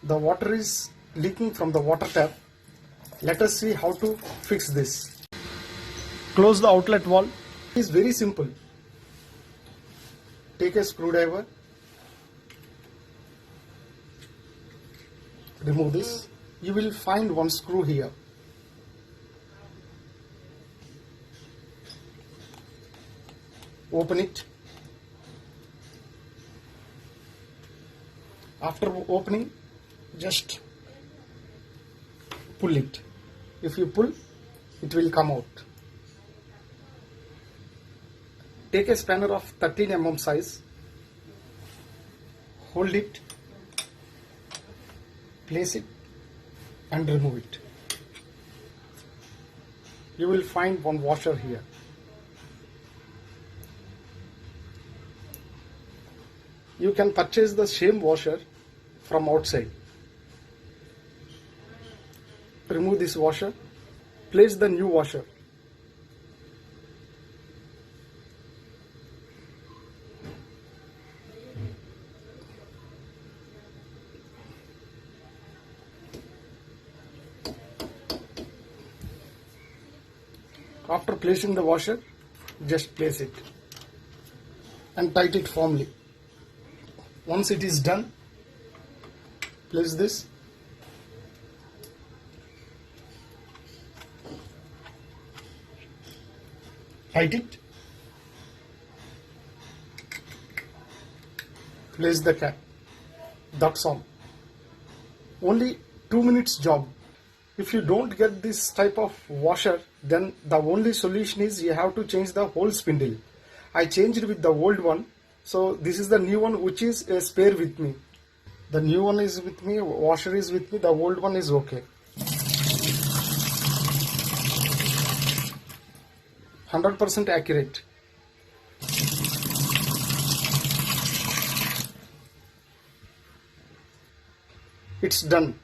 The water is leaking from the water tap. Let us see how to fix this. Close the outlet valve. It is very simple. Take a screwdriver. Remove this. You will find one screw here. Open it. After opening, just pull it. If you pull, it will come out. Take a spanner of 13 mm size. Hold it, place it and remove it. You will find one washer here. You can purchase the same washer from outside. Remove this washer. Place the new washer. After placing the washer, just place it and tight it firmly. Once it is done, place this. Tight it. Place the cap. That's all. Only 2 minutes job. If you don't get this type of washer, then the only solution is you have to change the whole spindle. I changed with the old one, so this is the new one which is a spare with me. The new one is with me, washer is with me, the old one is okay. 100% accurate. It's done.